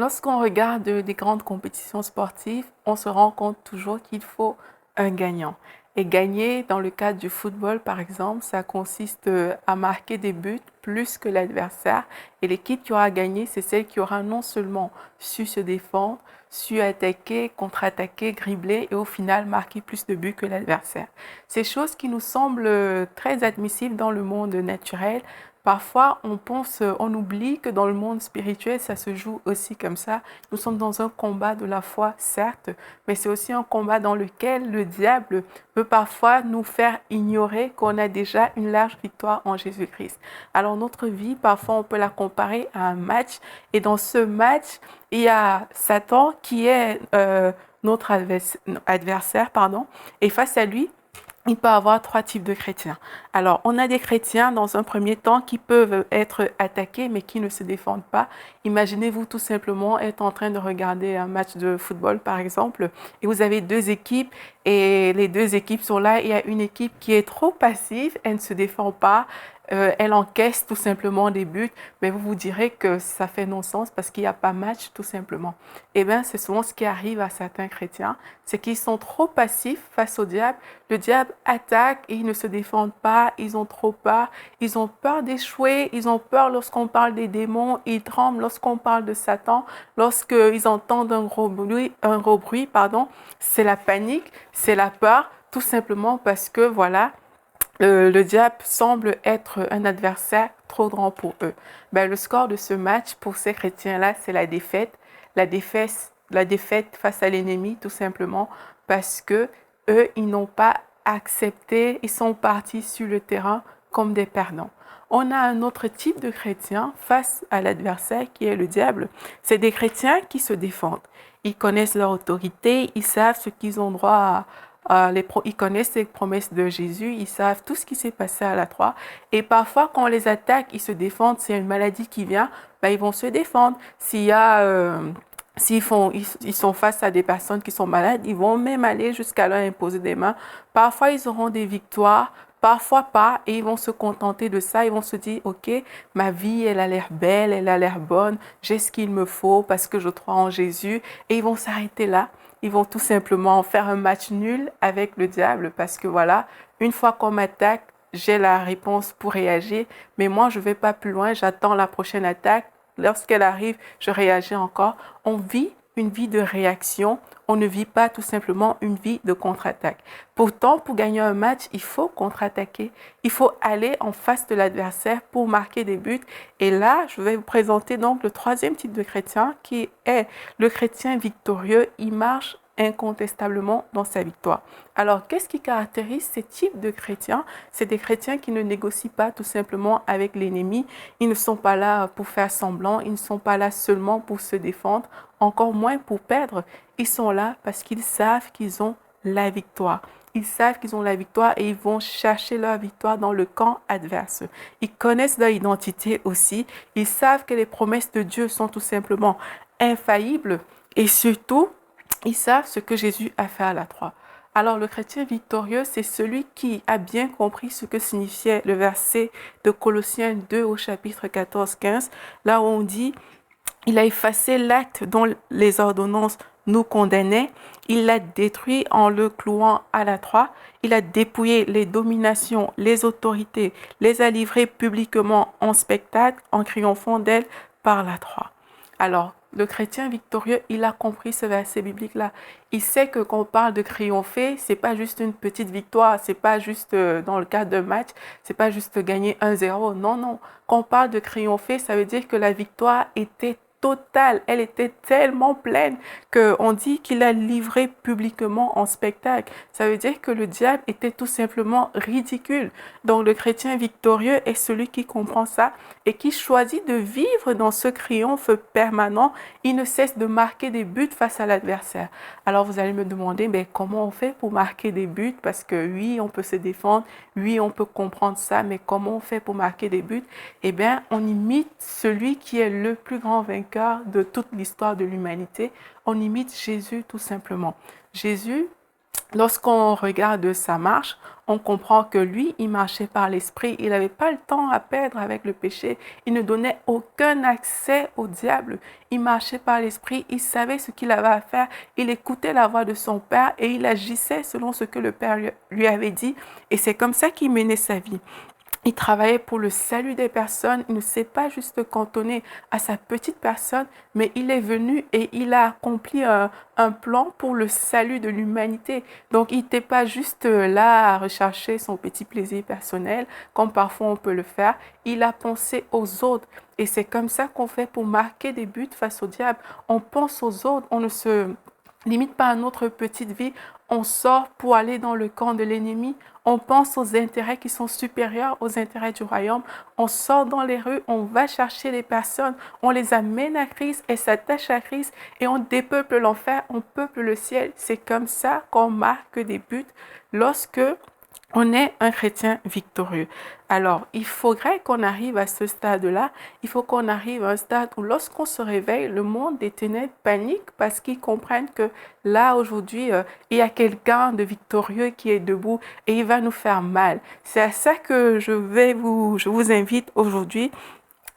Lorsqu'on regarde des grandes compétitions sportives, on se rend compte toujours qu'il faut un gagnant. Et gagner, dans le cadre du football, par exemple, ça consiste à marquer des buts plus que l'adversaire. Et l'équipe qui aura gagné, c'est celle qui aura non seulement su se défendre, su attaquer, contre-attaquer, dribbler et au final marquer plus de buts que l'adversaire. Ces choses qui nous semblent très admissibles dans le monde naturel. Parfois, on oublie que dans le monde spirituel, ça se joue aussi comme ça. Nous sommes dans un combat de la foi, certes, mais c'est aussi un combat dans lequel le diable peut parfois nous faire ignorer qu'on a déjà une large victoire en Jésus-Christ. Alors notre vie, parfois, on peut la comparer à un match, et dans ce match, il y a Satan qui est notre adversaire, pardon, et face à lui, il peut y avoir trois types de chrétiens. Alors, on a des chrétiens, dans un premier temps, qui peuvent être attaqués, mais qui ne se défendent pas. Imaginez-vous tout simplement être en train de regarder un match de football, par exemple, et vous avez deux équipes, et les deux équipes sont là. Il y a une équipe qui est trop passive, elle ne se défend pas, elle encaisse tout simplement des buts, mais vous vous direz que ça fait non-sens parce qu'il n'y a pas match, tout simplement. Eh bien, c'est souvent ce qui arrive à certains chrétiens, c'est qu'ils sont trop passifs face au diable. Le diable attaque et ils ne se défendent pas, ils ont trop peur, ils ont peur d'échouer, ils ont peur lorsqu'on parle des démons, ils tremblent lorsqu'on parle de Satan, lorsqu'ils entendent un gros bruit, pardon, c'est la panique, c'est la peur, tout simplement parce que voilà, le diable semble être un adversaire trop grand pour eux. Ben, le score de ce match pour ces chrétiens-là, c'est la défaite. La défaite face à l'ennemi, tout simplement, parce que eux, ils n'ont pas accepté, ils sont partis sur le terrain comme des perdants. On a un autre type de chrétiens face à l'adversaire qui est le diable. C'est des chrétiens qui se défendent. Ils connaissent leur autorité, ils savent ce qu'ils ont droit ils connaissent les promesses de Jésus, ils savent tout ce qui s'est passé à la croix. Et parfois, quand on les attaque, ils se défendent. S'il y a une maladie qui vient, ben, ils vont se défendre. S'ils sont face à des personnes qui sont malades, ils vont même aller jusqu'à leur imposer des mains. Parfois, ils auront des victoires, parfois pas, et ils vont se contenter de ça. Ils vont se dire, OK, ma vie, elle a l'air belle, elle a l'air bonne, j'ai ce qu'il me faut parce que je crois en Jésus. Et ils vont s'arrêter là. Ils vont tout simplement faire un match nul avec le diable parce que voilà, une fois qu'on m'attaque, j'ai la réponse pour réagir, mais moi, je ne vais pas plus loin, j'attends la prochaine attaque. Lorsqu'elle arrive, je réagis encore. On vit une vie de réaction, on ne vit pas tout simplement une vie de contre-attaque. Pourtant, pour gagner un match, il faut contre-attaquer. Il faut aller en face de l'adversaire pour marquer des buts. Et là, je vais vous présenter donc le troisième type de chrétien qui est le chrétien victorieux. Il marche incontestablement dans sa victoire. Alors, qu'est-ce qui caractérise ces types de chrétiens? C'est des chrétiens qui ne négocient pas tout simplement avec l'ennemi. Ils ne sont pas là pour faire semblant, ils ne sont pas là seulement pour se défendre, encore moins pour perdre. Ils sont là parce qu'ils savent qu'ils ont la victoire. Ils savent qu'ils ont la victoire et ils vont chercher leur victoire dans le camp adverse. Ils connaissent leur identité aussi. Ils savent que les promesses de Dieu sont tout simplement infaillibles et surtout, ils savent ce que Jésus a fait à la croix. Alors le chrétien victorieux, c'est celui qui a bien compris ce que signifiait le verset de Colossiens 2 au chapitre 14-15, là où on dit « Il a effacé l'acte dont les ordonnances nous condamnaient, il l'a détruit en le clouant à la croix, il a dépouillé les dominations, les autorités, les a livrées publiquement en spectacle en triomphant d'elles par la croix. » Alors, le chrétien victorieux, il a compris ce verset biblique-là. Il sait que quand on parle de triompher, c'est pas juste une petite victoire, c'est pas juste dans le cadre d'un match, c'est pas juste gagner 1-0. Non, non. Quand on parle de triompher, ça veut dire que la victoire était totale, elle était tellement pleine qu'on dit qu'il a livré publiquement en spectacle. Ça veut dire que le diable était tout simplement ridicule. Donc le chrétien victorieux est celui qui comprend ça et qui choisit de vivre dans ce triomphe permanent. Il ne cesse de marquer des buts face à l'adversaire. Alors vous allez me demander, mais comment on fait pour marquer des buts? Parce que oui, on peut se défendre, oui, on peut comprendre ça, mais comment on fait pour marquer des buts? Eh bien, on imite celui qui est le plus grand vainqueur de toute l'histoire de l'humanité. On imite Jésus tout simplement. Jésus, lorsqu'on regarde sa marche, on comprend que lui, il marchait par l'esprit. Il n'avait pas le temps à perdre avec le péché. Il ne donnait aucun accès au diable. Il marchait par l'esprit. Il savait ce qu'il avait à faire. Il écoutait la voix de son père et il agissait selon ce que le père lui avait dit. Et c'est comme ça qu'il menait sa vie. Il travaillait pour le salut des personnes. Il ne s'est pas juste cantonné à sa petite personne, mais il est venu et il a accompli un plan pour le salut de l'humanité. Donc, il n'était pas juste là à rechercher son petit plaisir personnel, comme parfois on peut le faire. Il a pensé aux autres. Et c'est comme ça qu'on fait pour marquer des buts face au diable. On pense aux autres, on ne se limite pas à notre petite vie. On sort pour aller dans le camp de l'ennemi. On pense aux intérêts qui sont supérieurs aux intérêts du royaume. On sort dans les rues, on va chercher les personnes, on les amène à Christ et s'attache à Christ et on dépeuple l'enfer, on peuple le ciel. C'est comme ça qu'on marque des buts lorsque on est un chrétien victorieux. Alors, il faudrait qu'on arrive à ce stade-là. Il faut qu'on arrive à un stade où lorsqu'on se réveille, le monde des ténèbres panique parce qu'ils comprennent que là, aujourd'hui, il y a quelqu'un de victorieux qui est debout et il va nous faire mal. C'est à ça que je vous invite aujourd'hui.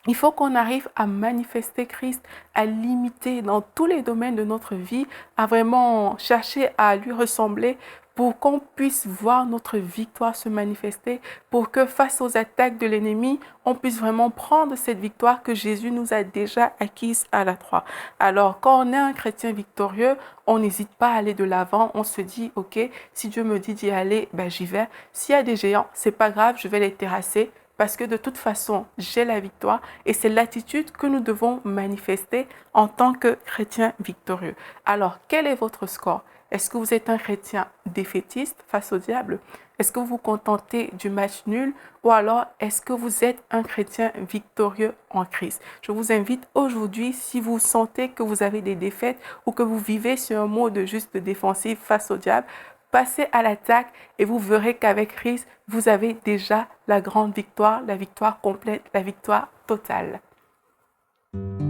Il faut qu'on arrive à manifester Christ, à l'imiter dans tous les domaines de notre vie, à vraiment chercher à lui ressembler pour qu'on puisse voir notre victoire se manifester, pour que face aux attaques de l'ennemi, on puisse vraiment prendre cette victoire que Jésus nous a déjà acquise à la croix. Alors, quand on est un chrétien victorieux, on n'hésite pas à aller de l'avant, on se dit, ok, si Dieu me dit d'y aller, ben j'y vais. S'il y a des géants, c'est pas grave, je vais les terrasser. Parce que de toute façon, j'ai la victoire et c'est l'attitude que nous devons manifester en tant que chrétiens victorieux. Alors, quel est votre score? Est-ce que vous êtes un chrétien défaitiste face au diable? Est-ce que vous vous contentez du match nul? Ou alors, est-ce que vous êtes un chrétien victorieux en Christ? Je vous invite aujourd'hui, si vous sentez que vous avez des défaites ou que vous vivez sur un mode juste défensif face au diable, passez à l'attaque et vous verrez qu'avec Christ, vous avez déjà la grande victoire, la victoire complète, la victoire totale.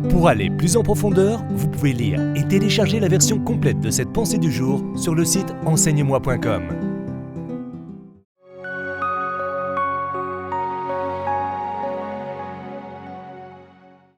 Pour aller plus en profondeur, vous pouvez lire et télécharger la version complète de cette pensée du jour sur le site enseigne-moi.com.